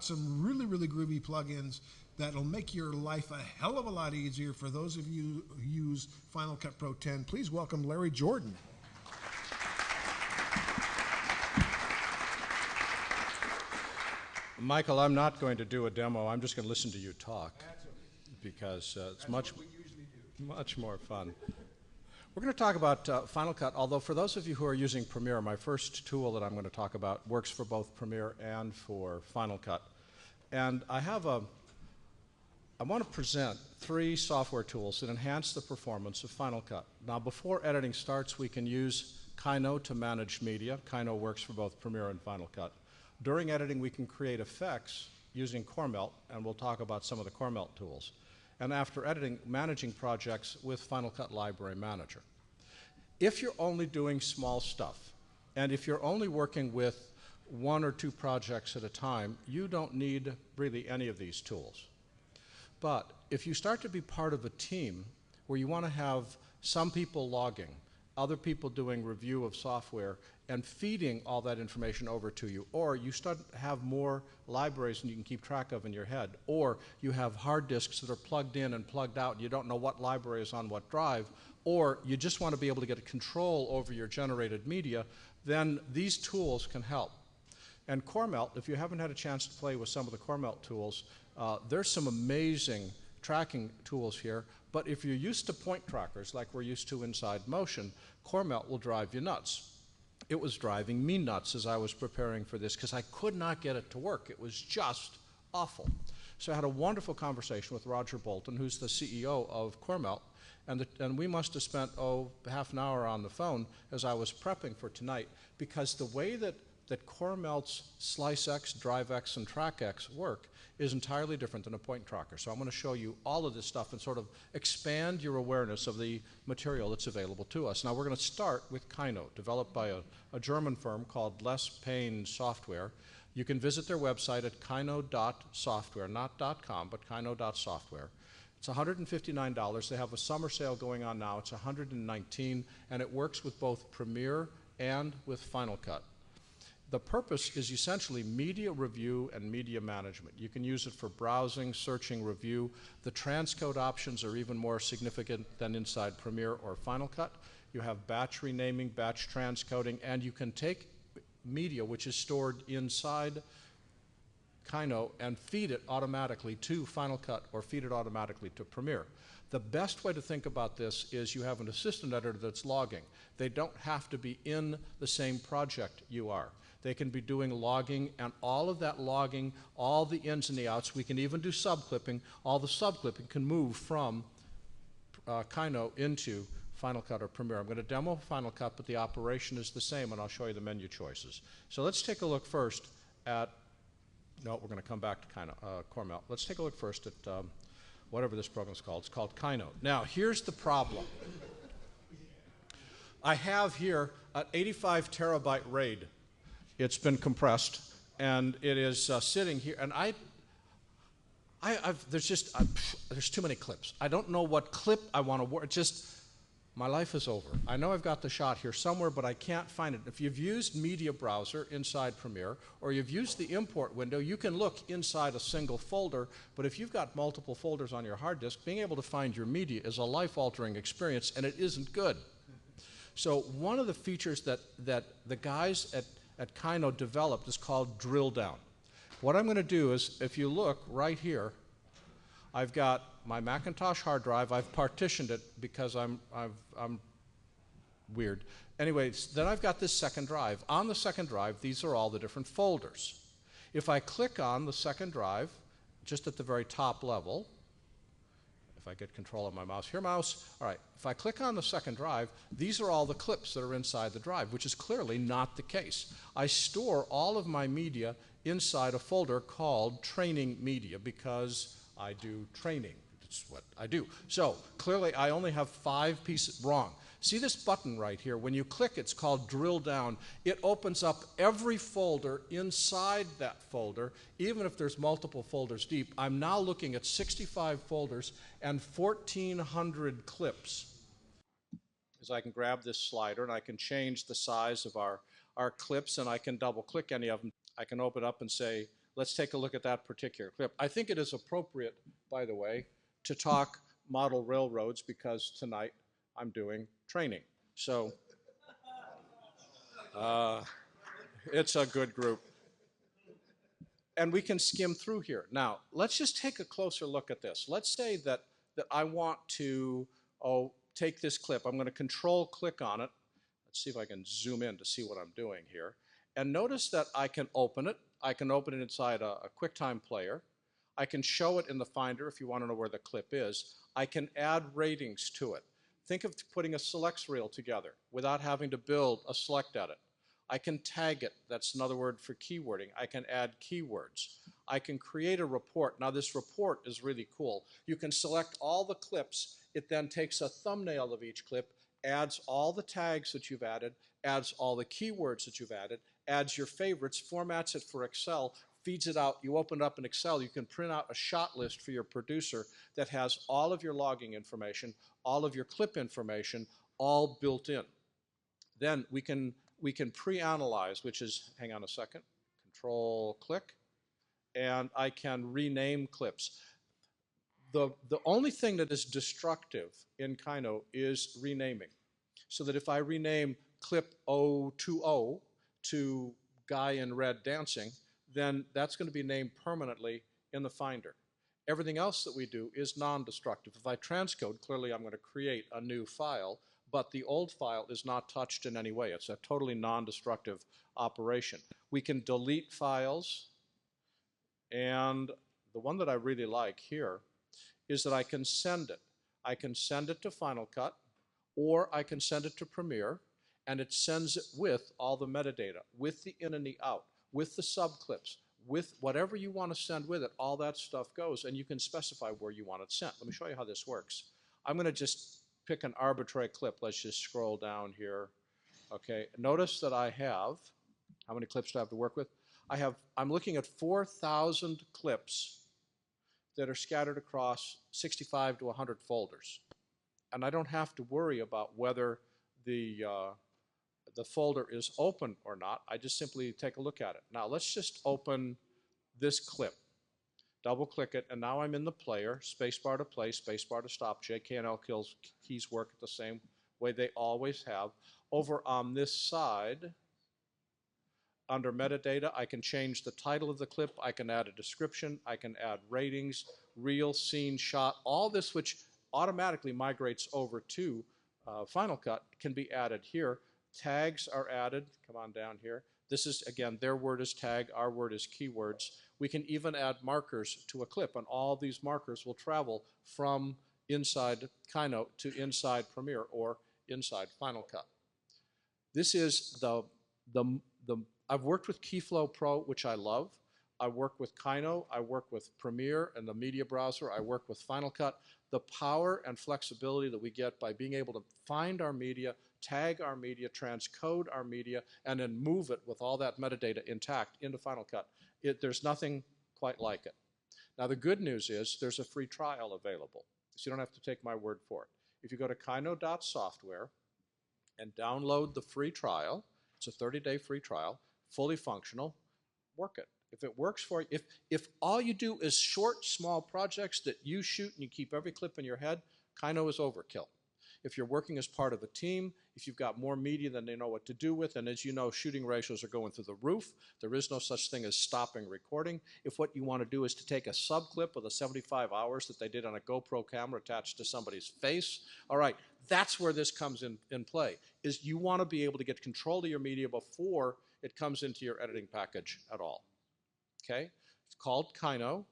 some really groovy plugins that'll make your life a hell of a lot easier for those of you who use Final Cut Pro 10. Please welcome Larry Jordan. Michael, I'm not going to do a demo. I'm just going to listen to you talk because it's much more fun. We're going to talk about Final Cut, although for those of you who are using Premiere, my first tool that I'm going to talk about works for both Premiere and for Final Cut. And I want to present 3 software tools that enhance the performance of Final Cut. Now, before editing starts, we can use Kino to manage media. Kino works for both Premiere and Final Cut. During editing, we can create effects using Coremelt, and we'll talk about some of the Coremelt tools. And after editing, managing projects with Final Cut Library Manager. If you're only doing small stuff, and if you're only working with 1 or 2 projects at a time, you don't need really any of these tools. But if you start to be part of a team where you want to have some people logging, other people doing review of software, and feeding all that information over to you, or you start to have more libraries than you can keep track of in your head, or you have hard disks that are plugged in and plugged out and you don't know what library is on what drive, or you just want to be able to get control over your generated media, then these tools can help. And Coremelt, if you haven't had a chance to play with some of the Coremelt tools, there's some amazing tracking tools here, but if you're used to point trackers like we're used to inside Motion, Coremelt will drive you nuts. It was driving me nuts as I was preparing for this because I could not get it to work. It was just awful. So I had a wonderful conversation with Roger Bolton, who's the CEO of Coremelt, and we must have spent, half an hour on the phone as I was prepping for tonight, because the way that Coremelt's SliceX, DriveX, and TrackX work is entirely different than a point tracker. So I'm going to show you all of this stuff and sort of expand your awareness of the material that's available to us. Now we're going to start with Kino, developed by a German firm called Lesspain Software. You can visit their website at kino.software, not .com, but kino.software. It's $159. They have a summer sale going on now. It's $119, and it works with both Premiere and with Final Cut. The purpose is essentially media review and media management. You can use it for browsing, searching, review. The transcode options are even more significant than inside Premiere or Final Cut. You have batch renaming, batch transcoding, and you can take media which is stored inside Kino and feed it automatically to Final Cut or feed it automatically to Premiere. The best way to think about this is you have an assistant editor that's logging. They don't have to be in the same project you are. They can be doing logging, and all of that logging, all the ins and the outs, we can even do subclipping. All the subclipping can move from Kino into Final Cut or Premiere. I'm going to demo Final Cut, but the operation is the same, and I'll show you the menu choices. So let's take a look first at, no, we're going to come back to Coremelt. Let's take a look first at whatever this program is called. It's called Kino. Now, here's the problem. I have here an 85 terabyte RAID. It's been compressed, and it is sitting here. And there's too many clips. I don't know what clip I want to work. My life is over. I know I've got the shot here somewhere, but I can't find it. If you've used Media Browser inside Premiere, or you've used the import window, you can look inside a single folder, but if you've got multiple folders on your hard disk, being able to find your media is a life-altering experience, and it isn't good. So one of the features that the guys at Kino developed is called drill down. What I'm going to do is, if you look right here, I've got my Macintosh hard drive. I've partitioned it because I'm weird. Anyways, then I've got this second drive. On the second drive, these are all the different folders. If I click on the second drive, just at the very top level, if I get control of my mouse, here mouse, all right, if I click on the second drive, these are all the clips that are inside the drive, which is clearly not the case. I store all of my media inside a folder called training media because I do training. It's what I do. So clearly I only have 5 pieces wrong. See this button right here? When you click, it's called drill down. It opens up every folder inside that folder, even if there's multiple folders deep. I'm now looking at 65 folders and 1,400 clips. Because I can grab this slider and I can change the size of our clips, and I can double click any of them. I can open up and say, let's take a look at that particular clip. I think it is appropriate, by the way, to talk model railroads because tonight I'm doing training. So it's a good group. And we can skim through here. Now, let's just take a closer look at this. Let's say that I want to take this clip. I'm going to control click on it. Let's see if I can zoom in to see what I'm doing here. And notice that I can open it. I can open it inside a QuickTime player. I can show it in the Finder if you want to know where the clip is. I can add ratings to it. Think of putting a selects reel together without having to build a select edit. I can tag it. That's another word for keywording. I can add keywords. I can create a report. Now this report is really cool. You can select all the clips. It then takes a thumbnail of each clip, adds all the tags that you've added, adds all the keywords that you've added, adds your favorites, formats it for Excel, feeds it out. You open it up in Excel. You can print out a shot list for your producer that has all of your logging information, all of your clip information, all built in. Then we can pre-analyze, which is, hang on a second, control click, and I can rename clips. The only thing that is destructive in Kino is renaming. So that if I rename clip 020 to guy in red dancing, then that's going to be named permanently in the Finder. Everything else that we do is non-destructive. If I transcode, clearly I'm going to create a new file, but the old file is not touched in any way. It's a totally non-destructive operation. We can delete files, and the one that I really like here is that I can send it. I can send it to Final Cut, or I can send it to Premiere, and it sends it with all the metadata, with the in and the out, with the subclips, with whatever you want to send with it. All that stuff goes, and you can specify where you want it sent. Let me show you how this works. I'm going to just pick an arbitrary clip. Let's just scroll down here. Okay, notice that I have, how many clips do I have to work with? I'm looking at 4,000 clips that are scattered across 65 to 100 folders. And I don't have to worry about whether the folder is open or not. I just simply take a look at it. Now let's just open this clip. Double click it, and now I'm in the player. Spacebar to play, spacebar to stop. JK and L keys work the same way they always have. Over on this side, under metadata, I can change the title of the clip. I can add a description. I can add ratings, reel, scene, shot. All this, which automatically migrates over to Final Cut, can be added here. Tags are added. Come on down here. This is, again, their word is tag, our word is keywords. We can even add markers to a clip, and all these markers will travel from inside Kino to inside Premiere or inside Final Cut. This is I've worked with Keyflow Pro, which I love. I work with Kino, I work with Premiere and the media browser, I work with Final Cut. The power and flexibility that we get by being able to find our media, tag our media, transcode our media, and then move it with all that metadata intact into Final Cut. There's nothing quite like it. Now the good news is there's a free trial available, so you don't have to take my word for it. If you go to kino.software and download the free trial, it's a 30-day free trial, fully functional, work it. If it works for you, if all you do is short, small projects that you shoot and you keep every clip in your head, Kino is overkill. If you're working as part of a team, if you've got more media than they know what to do with, and as you know, shooting ratios are going through the roof, there is no such thing as stopping recording. If what you want to do is to take a subclip of the 75 hours that they did on a GoPro camera attached to somebody's face, all right, that's where this comes in play, is you want to be able to get control of your media before it comes into your editing package at all. Okay? It's called Kino,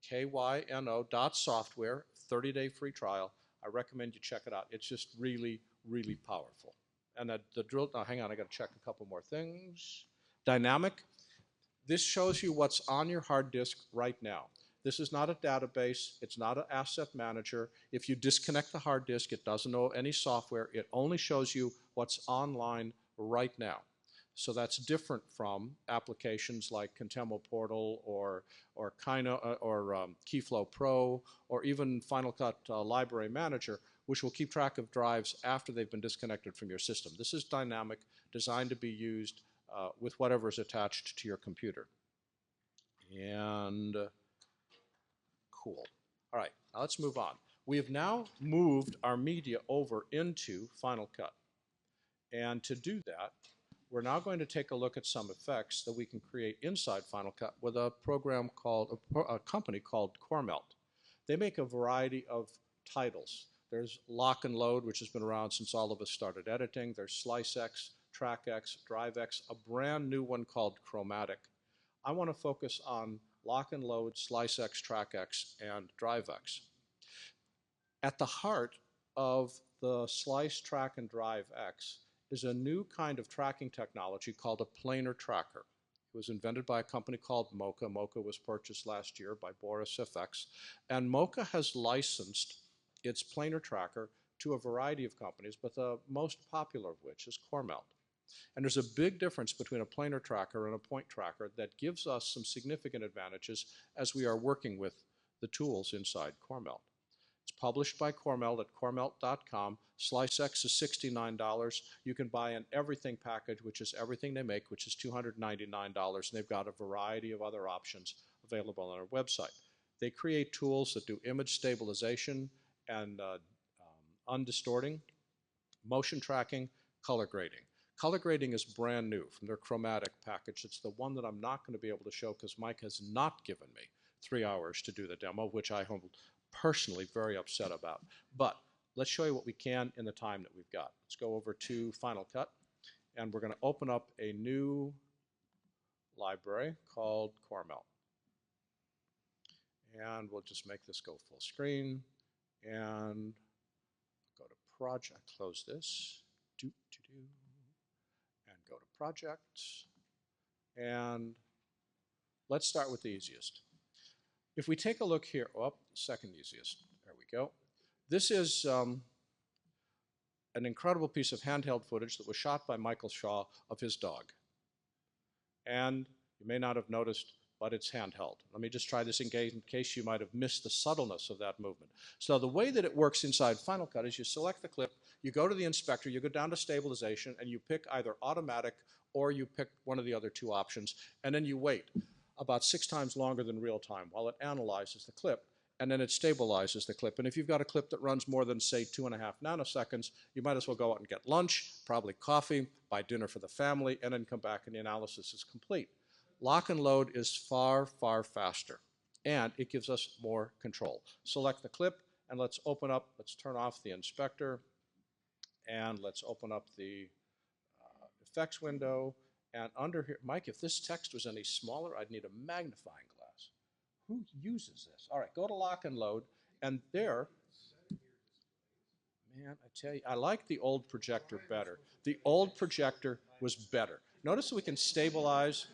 K-Y-N-O.software, 30-day free trial. I recommend you check it out. It's just really, really powerful. And the drill, now hang on, I got to check a couple more things. Dynamic, this shows you what's on your hard disk right now. This is not a database. It's not an asset manager. If you disconnect the hard disk, it doesn't know any software. It only shows you what's online right now. So that's different from applications like Contemo Portal or Kino or Keyflow Pro or even Final Cut Library Manager, which will keep track of drives after they've been disconnected from your system. This is dynamic, designed to be used with whatever is attached to your computer. And cool. All right, now let's move on. We have now moved our media over into Final Cut. And to do that, we're now going to take a look at some effects that we can create inside Final Cut with a program called, a company called Coremelt. They make a variety of titles. There's Lock and Load, which has been around since all of us started editing. There's SliceX, TrackX, DriveX, a brand new one called Chromatic. I want to focus on Lock and Load, SliceX, TrackX, and DriveX. At the heart of the Slice, Track, and DriveX is a new kind of tracking technology called a Planar Tracker. It was invented by a company called Mocha. Mocha was purchased last year by Boris FX. And Mocha has licensed its Planar Tracker to a variety of companies, but the most popular of which is Coremelt. And there's a big difference between a planar tracker and a point tracker that gives us some significant advantages as we are working with the tools inside Coremelt. It's published by Coremelt at coremelt.com. SliceX is $69. You can buy an everything package, which is everything they make, which is $299, and they've got a variety of other options available on their website. They create tools that do image stabilization and undistorting, motion tracking, color grading. Color grading is brand new from their Chromatic package. It's the one that I'm not going to be able to show because Mike has not given me 3 hours to do the demo, which I am personally very upset about. But let's show you what we can in the time that we've got. Let's go over to Final Cut, and we're going to open up a new library called Coremelt. And we'll just make this go full screen and go to Project, close this, and go to Projects, and let's start with the easiest. If we take a look here, second easiest, there we go. This is an incredible piece of handheld footage that was shot by Michael Shaw of his dog. And you may not have noticed, but it's handheld. Let me just try this in case you might have missed the subtleness of that movement. So the way that it works inside Final Cut is you select the clip, you go to the inspector, you go down to stabilization, and you pick either automatic or you pick one of the other two options, and then you wait about 6 times longer than real time while it analyzes the clip, and then it stabilizes the clip. And if you've got a clip that runs more than, say, 2.5 nanoseconds, you might as well go out and get lunch, probably coffee, buy dinner for the family, and then come back and the analysis is complete. Lock and Load is far, far faster, and it gives us more control. Select the clip, and let's open up, let's turn off the inspector, and let's open up the effects window. And under here, Mike, if this text was any smaller, I'd need a magnifying glass. Who uses this? All right, go to Lock and Load, and there, man, I tell you, I like the old projector better. The old projector was better. Notice that we can stabilize.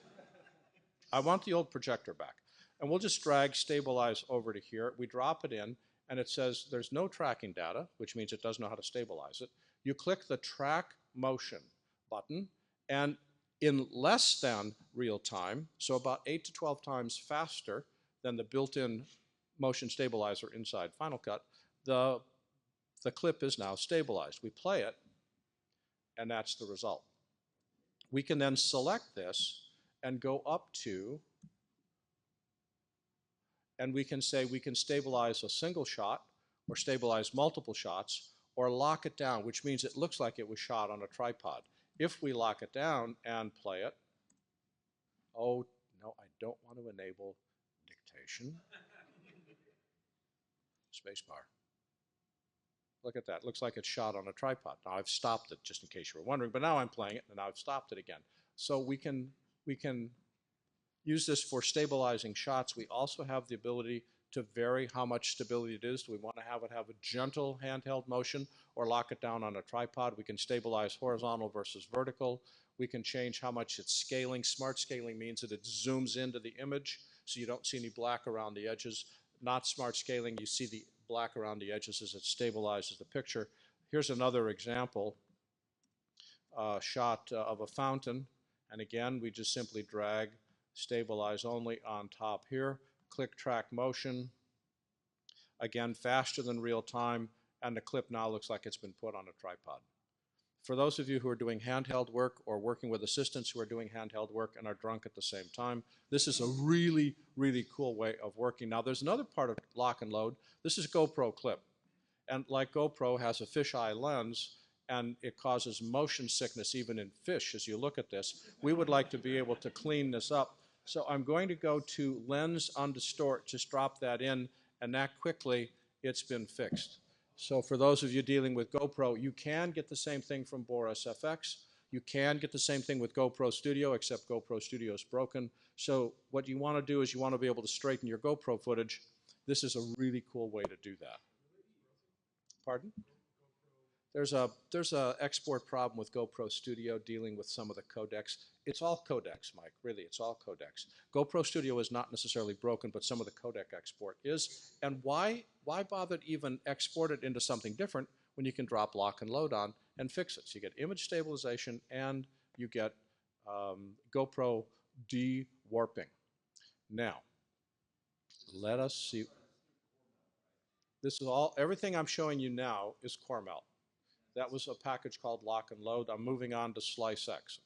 I want the old projector back. And we'll just drag stabilize over to here. We drop it in, and it says there's no tracking data, which means it doesn't know how to stabilize it. You click the Track Motion button, and in less than real time, so about 8 to 12 times faster than the built-in motion stabilizer inside Final Cut, the clip is now stabilized. We play it, and that's the result. We can then select this and go up to, and we can say we can stabilize a single shot or stabilize multiple shots or lock it down, which means it looks like it was shot on a tripod. If we lock it down and play it, oh, no, I don't want to enable dictation. Spacebar. Look at that. Looks like it's shot on a tripod. Now I've stopped it just in case you were wondering, but now I'm playing it and now I've stopped it again. So we can use this for stabilizing shots. We also have the ability to vary how much stability it is. Do we want to have it have a gentle handheld motion or lock it down on a tripod? We can stabilize horizontal versus vertical. We can change how much it's scaling. Smart scaling means that it zooms into the image so you don't see any black around the edges. Not smart scaling, you see the black around the edges as it stabilizes the picture. Here's another example, shot of a fountain. And again, we just simply drag stabilize only on top here. Click Track Motion. Again, faster than real time, and the clip now looks like it's been put on a tripod. For those of you who are doing handheld work or working with assistants who are doing handheld work and are drunk at the same time, this is a really, really cool way of working. Now, there's another part of lock and load. This is GoPro Clip. And like GoPro has a fisheye lens, and it causes motion sickness even in fish as you look at this. We would like to be able to clean this up. So I'm going to go to Lens Undistort, just drop that in, and that quickly, it's been fixed. So for those of you dealing with GoPro, you can get the same thing from Boris FX. You can get the same thing with GoPro Studio, except GoPro Studio is broken. So what you want to do is you want to be able to straighten your GoPro footage. This is a really cool way to do that. Pardon? There's a export problem with GoPro Studio dealing with some of the codecs. It's all codecs, Mike, really, it's all codecs. GoPro Studio is not necessarily broken, but some of the codec export is. And why bother to even export it into something different when you can drop lock and load on and fix it? So you get image stabilization and you get GoPro de-warping. Now, let us see. This is all, everything I'm showing you now is Coremelt. That was a package called Lock and Load. I'm moving on to Slice X.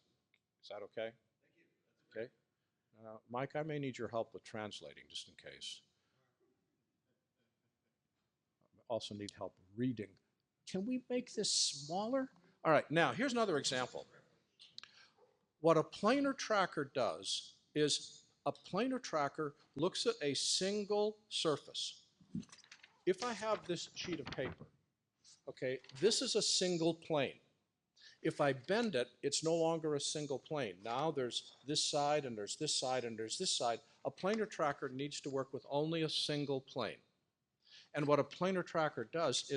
Is that okay? Okay. Mike, I may need your help with translating just in case. I also need help reading. Can we make this smaller? All right, now here's another example. What a planar tracker does is a planar tracker looks at a single surface. If I have this sheet of paper, okay, this is a single plane. If I bend it, it's no longer a single plane. Now there's this side and there's this side and there's this side. A planar tracker needs to work with only a single plane. And what a planar tracker does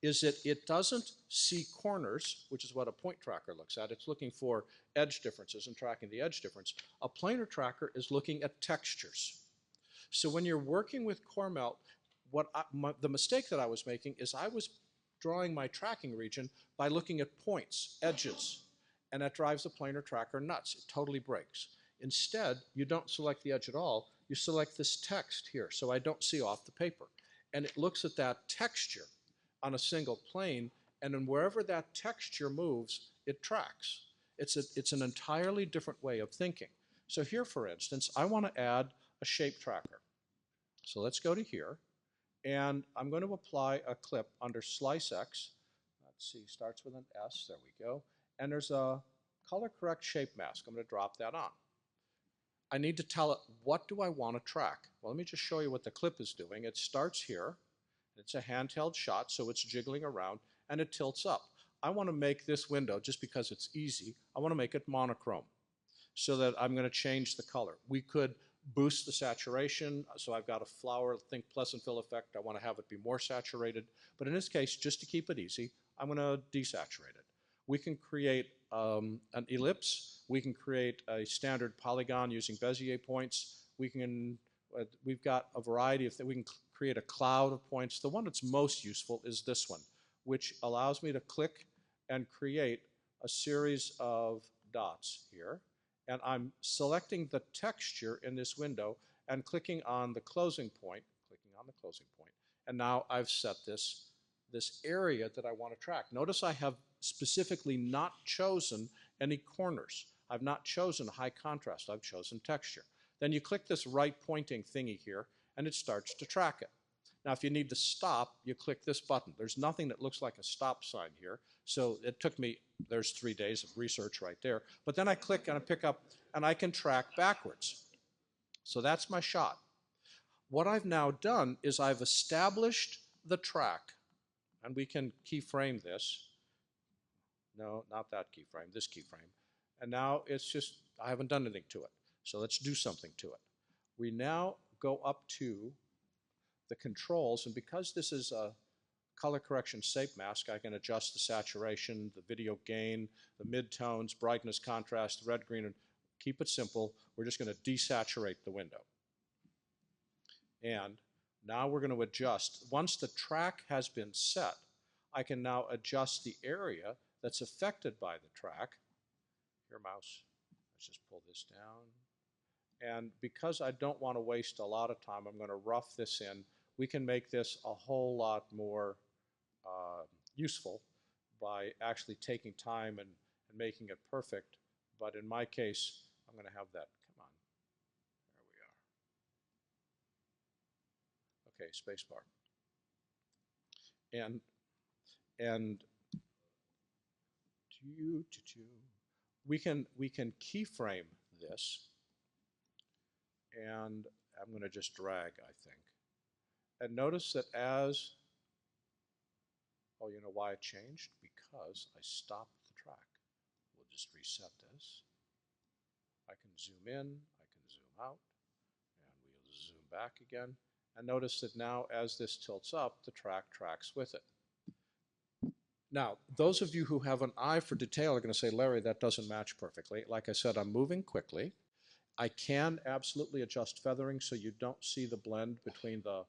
is it doesn't see corners, which is what a point tracker looks at. It's looking for edge differences and tracking the edge difference. A planar tracker is looking at textures. So when you're working with Coremelt, the mistake that I was making is I was drawing my tracking region by looking at points, edges, and that drives the planar tracker nuts. It totally breaks. Instead, you don't select the edge at all. You select this text here, so I don't see off the paper. And it looks at that texture on a single plane, and then wherever that texture moves, it tracks. It's an entirely different way of thinking. So here, for instance, I want to add a shape tracker. So let's go to here. And I'm going to apply a clip under Slice X. Let's see, starts with an S, there we go. And there's a color correct shape mask. I'm going to drop that on. I need to tell it, what do I want to track? Well, let me just show you what the clip is doing. It starts here. It's a handheld shot, so it's jiggling around, and it tilts up. I want to make this window, just because it's easy, I want to make it monochrome so that I'm going to change the color. We could boost the saturation, so I've got a flower, think Pleasantville effect. I want to have it be more saturated. But in this case, just to keep it easy, I'm going to desaturate it. We can create an ellipse. We can create a standard polygon using Bezier points. We've got a variety of things. We can create a cloud of points. The one that's most useful is this one, which allows me to click and create a series of dots here. And I'm selecting the texture in this window and clicking on the closing point, and now I've set this area that I want to track. Notice I have specifically not chosen any corners. I've not chosen high contrast, I've chosen texture. Then you click this right pointing thingy here, and it starts to track it. Now, if you need to stop, you click this button. There's nothing that looks like a stop sign here. So it took me, there's 3 days of research right there. But then I click and I pick up, and I can track backwards. So that's my shot. What I've now done is I've established the track, and we can keyframe this. No, not that keyframe, this keyframe. And now it's just, I haven't done anything to it. So let's do something to it. We now go up to the controls, and because this is a color correction shape mask, I can adjust the saturation, the video gain, the midtones, brightness, contrast, red, green, and keep it simple. We're just going to desaturate the window. And now we're going to adjust. Once the track has been set, I can now adjust the area that's affected by the track. Here, mouse, let's just pull this down. And because I don't want to waste a lot of time, I'm going to rough this in. We can make this a whole lot more useful by actually taking time and making it perfect. But in my case, I'm going to have that. Come on. There we are. Okay, spacebar. And we can keyframe this, and I'm going to just drag, I think. And notice that as, oh, you know why it changed? Because I stopped the track. We'll just reset this. I can zoom in, I can zoom out, and we'll zoom back again. And notice that now as this tilts up, the track tracks with it. Now, those of you who have an eye for detail are going to say, Larry, that doesn't match perfectly. Like I said, I'm moving quickly. I can absolutely adjust feathering so you don't see the blend between the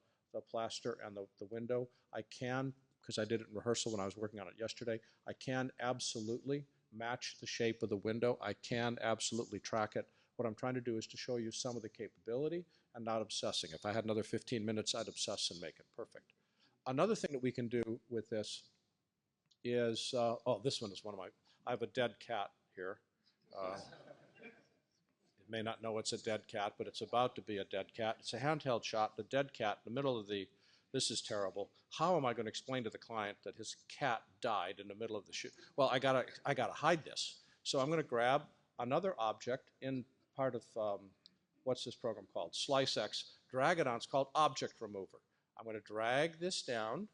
plaster and the window. I can, because I did it in rehearsal when I was working on it yesterday, I can absolutely match the shape of the window. I can absolutely track it. What I'm trying to do is to show you some of the capability and not obsessing. If I had another 15 minutes, I'd obsess and make it perfect. Another thing that we can do with this is, oh, this one is one of my, I have a dead cat here. It may not know it's a dead cat, but it's about to be a dead cat. It's a handheld shot, the dead cat in the middle of the, this is terrible. How am I going to explain to the client that his cat died in the middle of the shoot? Well, I gotta hide this. So I'm going to grab another object in part of, what's this program called? SliceX, drag it on, it's called Object Remover. I'm going to drag this down.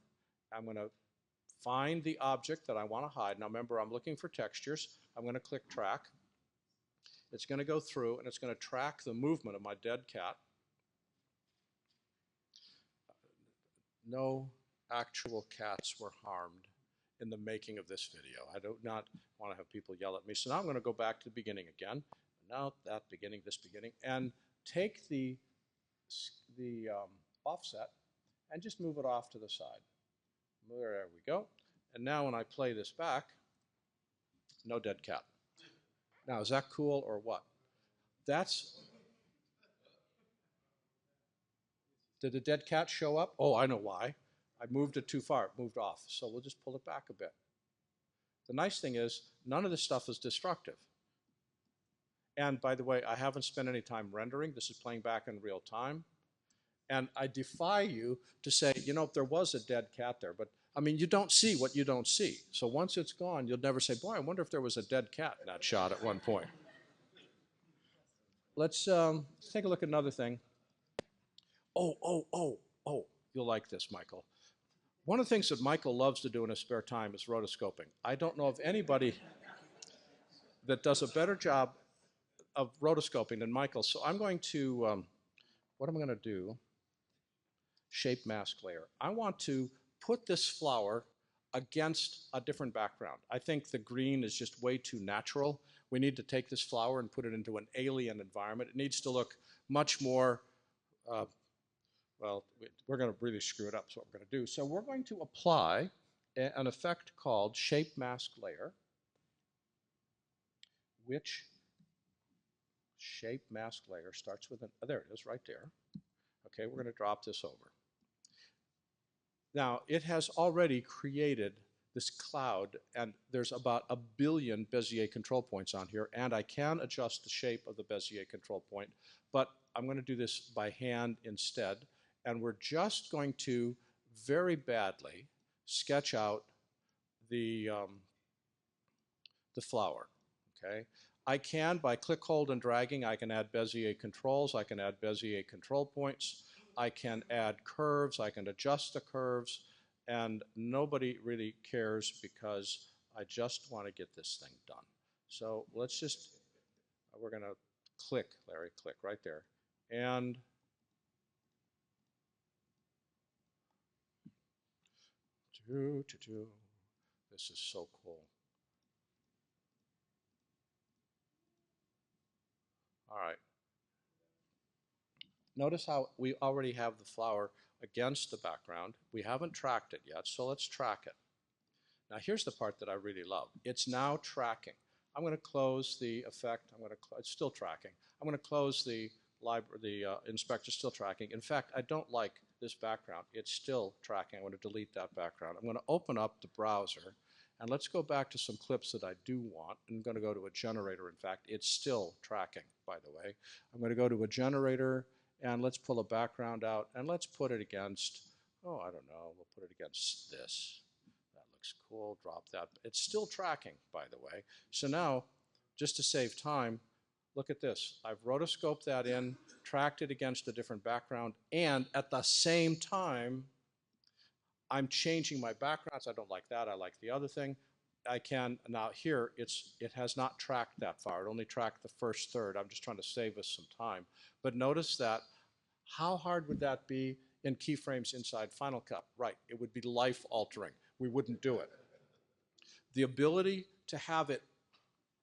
I'm going to find the object that I want to hide. Now remember, I'm looking for textures. I'm going to click track. It's going to go through and it's going to track the movement of my dead cat. No actual cats were harmed in the making of this video. I do not want to have people yell at me. So now I'm going to go back to the beginning again. Now that beginning, this beginning, and take the offset and just move it off to the side. There we go. And now when I play this back, no dead cat. Now, is that cool or what? Did the dead cat show up? Oh, I know why. I moved it too far. It moved off. So we'll just pull it back a bit. The nice thing is, none of this stuff is destructive. And by the way, I haven't spent any time rendering. This is playing back in real time. And I defy you to say, you know, there was a dead cat there. But, I mean, you don't see what you don't see. So once it's gone, you'll never say, boy, I wonder if there was a dead cat in that shot at one point. Let's take a look at another thing. Oh, you'll like this, Michael. One of the things that Michael loves to do in his spare time is rotoscoping. I don't know of anybody that does a better job of rotoscoping than Michael. So I'm going to, what I'm going to do, shape mask layer. I want to put this flower against a different background. I think the green is just way too natural. We need to take this flower and put it into an alien environment. It needs to look much more, well, we're going to really screw it up, so what we're going to do. So we're going to apply an effect called shape mask layer, which shape mask layer starts with an, oh, there it is right there. Okay, we're going to drop this over. Now, it has already created this cloud, and there's about 1 billion Bezier control points on here, and I can adjust the shape of the Bezier control point, but I'm going to do this by hand instead, and we're just going to very badly sketch out the flower, okay? I can, by click, hold, and dragging, I can add Bezier controls, I can add Bezier control points, I can add curves, I can adjust the curves, and nobody really cares because I just want to get this thing done. So let's just, we're going to click, Larry, click right there. And this is so cool. All right. Notice how we already have the flower against the background. We haven't tracked it yet, so let's track it. Now here's the part that I really love. It's now tracking. I'm going to close the effect. It's still tracking. I'm going to close the inspector, still tracking. In fact, I don't like this background. It's still tracking. I'm going to delete that background. I'm going to open up the browser, And let's go back to some clips that I do want. I'm going to go to a generator. In fact, it's still tracking, by the way. I'm going to go to a generator, and let's pull a background out, and let's put it against, oh, I don't know, we'll put it against this. That looks cool, drop that. It's still tracking, by the way. So now, just to save time, look at this. I've rotoscoped that in, tracked it against a different background, and at the same time, I'm changing my backgrounds. I don't like that. I like the other thing. I can, now here, it has not tracked that far. It only tracked the first third. I'm just trying to save us some time. But notice that, how hard would that be in keyframes inside Final Cut? Right, it would be life-altering. We wouldn't do it. The ability to have it,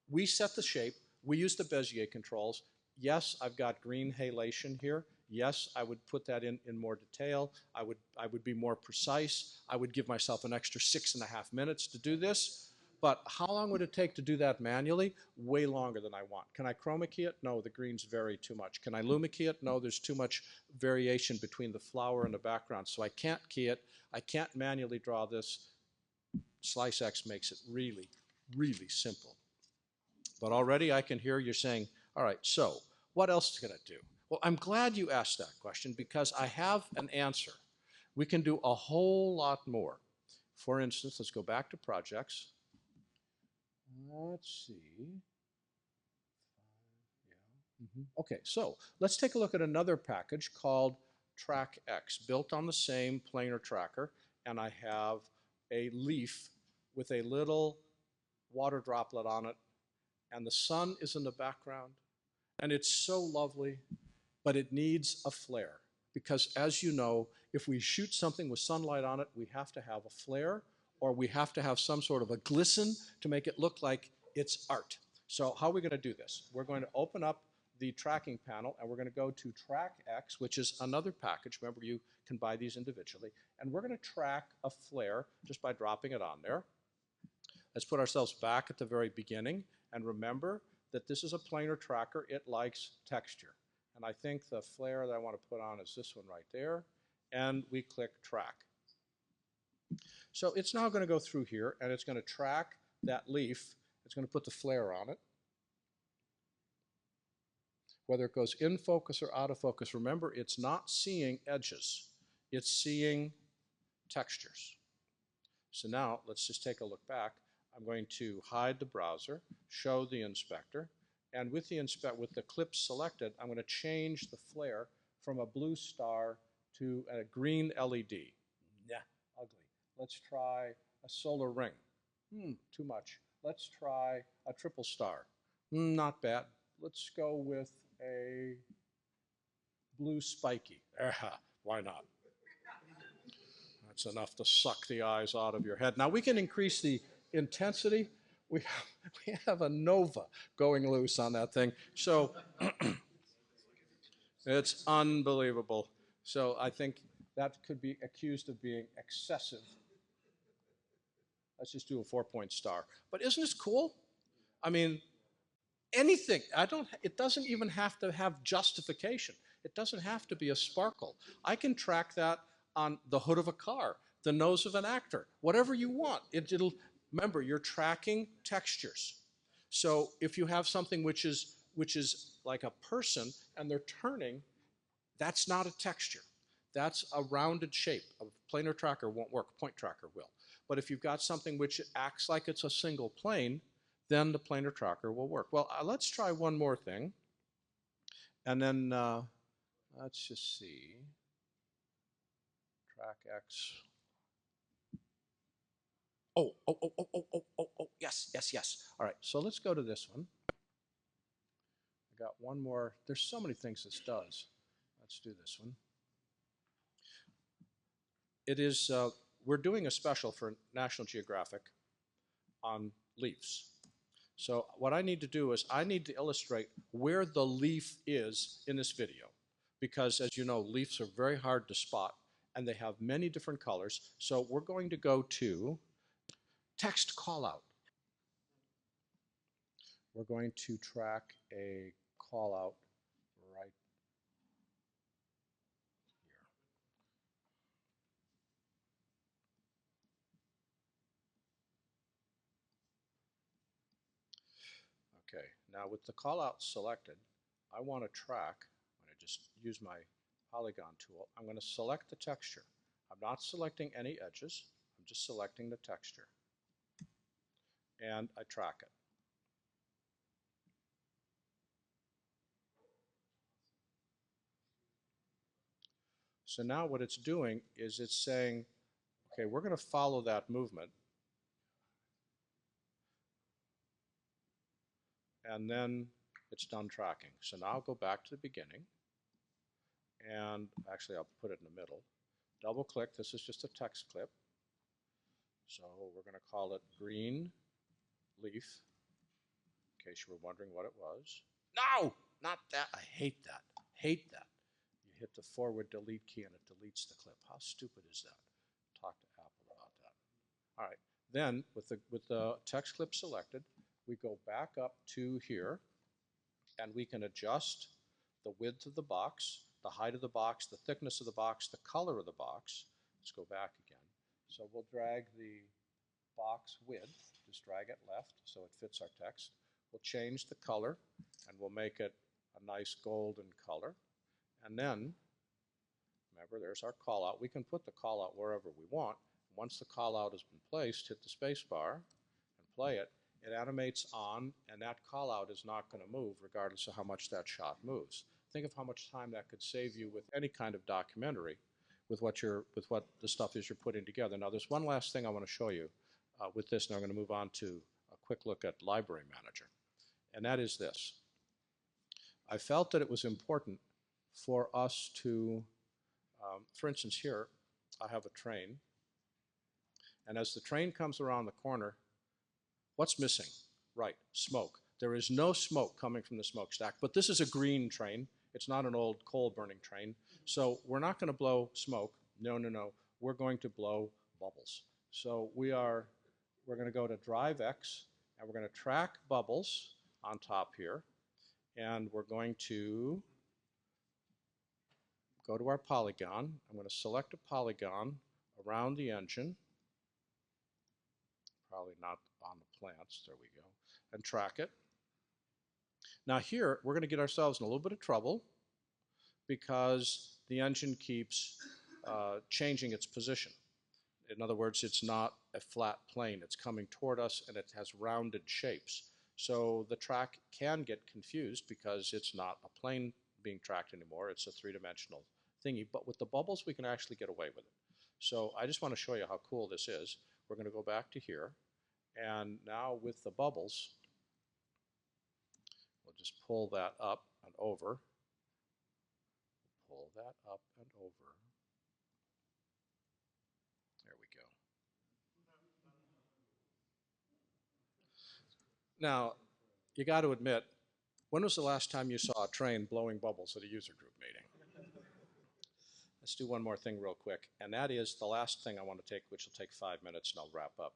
we set the shape, we use the Bezier controls. Yes, I've got green halation here. Yes, I would put that in more detail. I would be more precise. I would give myself an extra 6.5 minutes to do this. But how long would it take to do that manually? Way longer than I want. Can I chroma key it? No, the greens vary too much. Can I luma key it? No, there's too much variation between the flower and the background. So I can't key it. I can't manually draw this. Slice X makes it really, really simple. But already I can hear you saying, all right, so what else can it do? Well, I'm glad you asked that question because I have an answer. We can do a whole lot more. For instance, let's go back to projects. Let's see. Okay, so let's take a look at another package called TrackX, built on the same planar tracker, and I have a leaf with a little water droplet on it, and the sun is in the background, and it's so lovely, but it needs a flare, because as you know, if we shoot something with sunlight on it, we have to have a flare, or we have to have some sort of a glisten to make it look like it's art. So how are we going to do this? We're going to open up the tracking panel, and we're going to go to TrackX, which is another package. Remember, you can buy these individually. And we're going to track a flare just by dropping it on there. Let's put ourselves back at the very beginning, and remember that this is a planar tracker. It likes texture. And I think the flare that I want to put on is this one right there. And we click track. So it's now going to go through here, and it's going to track that leaf. It's going to put the flare on it. Whether it goes in focus or out of focus, remember, it's not seeing edges. It's seeing textures. So now, let's just take a look back. I'm going to hide the browser, show the inspector, and with the clip selected, I'm going to change the flare from a blue star to a green LED. Nah, ugly. Let's try a solar ring. Too much. Let's try a triple star. Not bad. Let's go with a blue spiky. Why not? That's enough to suck the eyes out of your head. Now we can increase the intensity. We have a nova going loose on that thing. So it's unbelievable. So I think that could be accused of being excessive. Let's just do a 4-point star. But isn't this cool? I mean, anything. It doesn't even have to have justification. It doesn't have to be a sparkle. I can track that on the hood of a car, the nose of an actor, whatever you want. Remember, you're tracking textures. So if you have something which is like a person and they're turning, that's not a texture. That's a rounded shape. A planar tracker won't work. Point tracker will. But if you've got something which acts like it's a single plane, then the planar tracker will work. Well, let's try one more thing. And then let's just see. Track X. Oh, yes. All right, so let's go to this one. I got one more. There's so many things this does. Let's do this one. It is, we're doing a special for National Geographic on leaves. So what I need to do is I need to illustrate where the leaf is in this video. Because as you know, leaves are very hard to spot and they have many different colors. So we're going to go to text callout. We're going to track a callout right here. Okay, now with the callout selected, I want to track, I'm going to just use my polygon tool, I'm going to select the texture. I'm not selecting any edges, I'm just selecting the texture. And I track it. So now what it's doing is it's saying, okay, we're going to follow that movement. And then it's done tracking. So now I'll go back to the beginning. And actually, I'll put it in the middle. Double click. This is just a text clip. So we're going to call it green leaf, in case you were wondering what it was. No, not that. I hate that. Hate that. You hit the forward delete key and it deletes the clip. How stupid is that? Talk to Apple about that. All right. Then with the text clip selected, we go back up to here and we can adjust the width of the box, the height of the box, the thickness of the box, the color of the box. Let's go back again. So we'll drag the box width, just drag it left so it fits our text. We'll change the color and we'll make it a nice golden color. And then, remember, there's our callout. We can put the callout wherever we want. Once the callout has been placed, hit the space bar and play it. It animates on, and that callout is not going to move regardless of how much that shot moves. Think of how much time that could save you with any kind of documentary with what the stuff is you're putting together. Now, there's one last thing I want to show you with this, and I'm going to move on to a quick look at Library Manager, and that is this. I felt that it was important for us to, for instance, here I have a train, and as the train comes around the corner, what's missing? Right, smoke. There is no smoke coming from the smokestack, but this is a green train. It's not an old coal-burning train. So we're not going to blow smoke. No, no, no. We're going to blow bubbles. So we're going to go to Drive X, and we're going to track bubbles on top here. And we're going to go to our polygon. I'm going to select a polygon around the engine. Probably not on the plants, there we go, and track it. Now here, we're going to get ourselves in a little bit of trouble because the engine keeps changing its position. In other words, it's not a flat plane. It's coming toward us and it has rounded shapes. So the track can get confused because it's not a plane being tracked anymore. It's a three-dimensional thingy. But with the bubbles, we can actually get away with it. So I just want to show you how cool this is. We're going to go back to here. And now with the bubbles, we'll just pull that up and over. Pull that up and over. There we go. Now, you got to admit, when was the last time you saw a train blowing bubbles at a user group meeting? Let's do one more thing real quick, and that is the last thing I want to take, which will take 5 minutes, and I'll wrap up.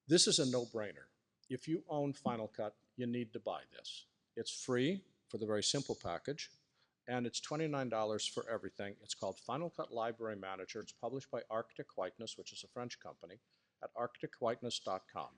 This is a no-brainer. If you own Final Cut, you need to buy this. It's free for the very simple package, and it's $29 for everything. It's called Final Cut Library Manager. It's published by ArcticWhiteness, which is a French company, at ArcticWhiteness.com.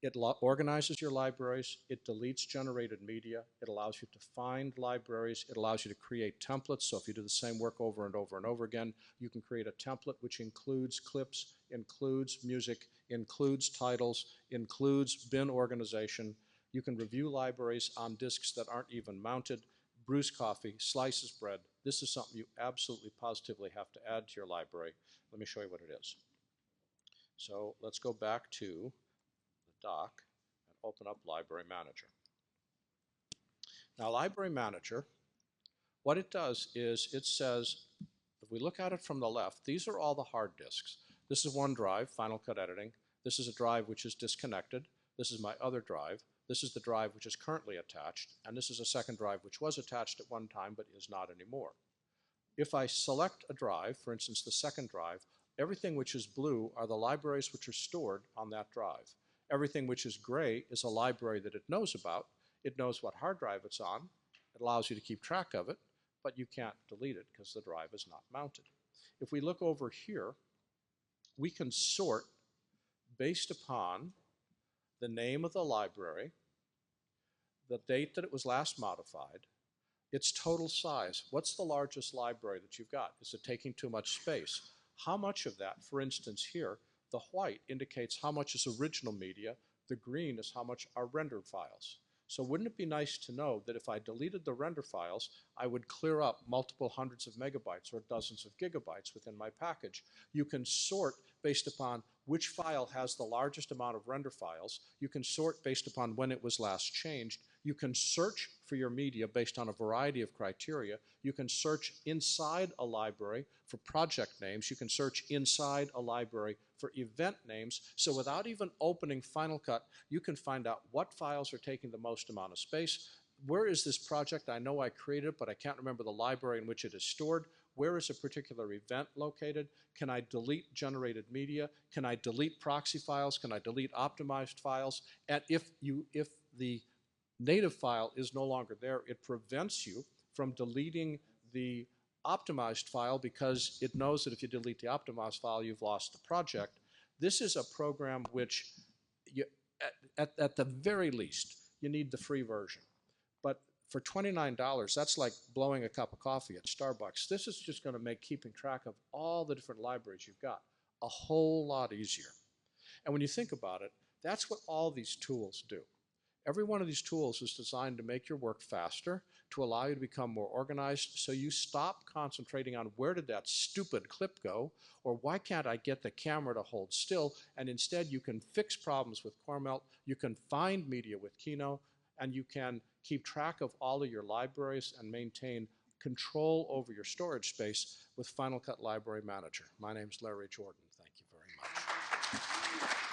It organizes your libraries. It deletes generated media. It allows you to find libraries. It allows you to create templates. So if you do the same work over and over and over again, you can create a template which includes clips, includes music, includes titles, includes bin organization. You can review libraries on disks that aren't even mounted, brews coffee, slices bread. This is something you absolutely positively have to add to your library. Let me show you what it is. So let's go back to dock and open up Library Manager. Now Library Manager, what it does is it says, if we look at it from the left, these are all the hard disks. This is one drive, Final Cut Editing. This is a drive which is disconnected. This is my other drive. This is the drive which is currently attached. And this is a second drive which was attached at one time but is not anymore. If I select a drive, for instance the second drive, everything which is blue are the libraries which are stored on that drive. Everything which is gray is a library that it knows about. It knows what hard drive it's on. It allows you to keep track of it, but you can't delete it because the drive is not mounted. If we look over here, we can sort based upon the name of the library, the date that it was last modified, its total size. What's the largest library that you've got? Is it taking too much space? How much of that, for instance here, the white indicates how much is original media, the green is how much are rendered files. So wouldn't it be nice to know that if I deleted the render files, I would clear up multiple hundreds of megabytes or dozens of gigabytes within my package? You can sort based upon which file has the largest amount of render files. You can sort based upon when it was last changed. You can search for your media based on a variety of criteria. You can search inside a library for project names. You can search inside a library for event names. So without even opening Final Cut, you can find out what files are taking the most amount of space. Where is this project? I know I created it, but I can't remember the library in which it is stored. Where is a particular event located? Can I delete generated media? Can I delete proxy files? Can I delete optimized files? And if the native file is no longer there, it prevents you from deleting the optimized file because it knows that if you delete the optimized file, you've lost the project. This is a program which, at the very least, you need the free version. But for $29, that's like blowing a cup of coffee at Starbucks. This is just going to make keeping track of all the different libraries you've got a whole lot easier. And when you think about it, that's what all these tools do. Every one of these tools is designed to make your work faster, to allow you to become more organized, so you stop concentrating on where did that stupid clip go, or why can't I get the camera to hold still, and instead you can fix problems with Coremelt, you can find media with Kino, and you can keep track of all of your libraries and maintain control over your storage space with Final Cut Library Manager. My name's Larry Jordan. Thank you very much.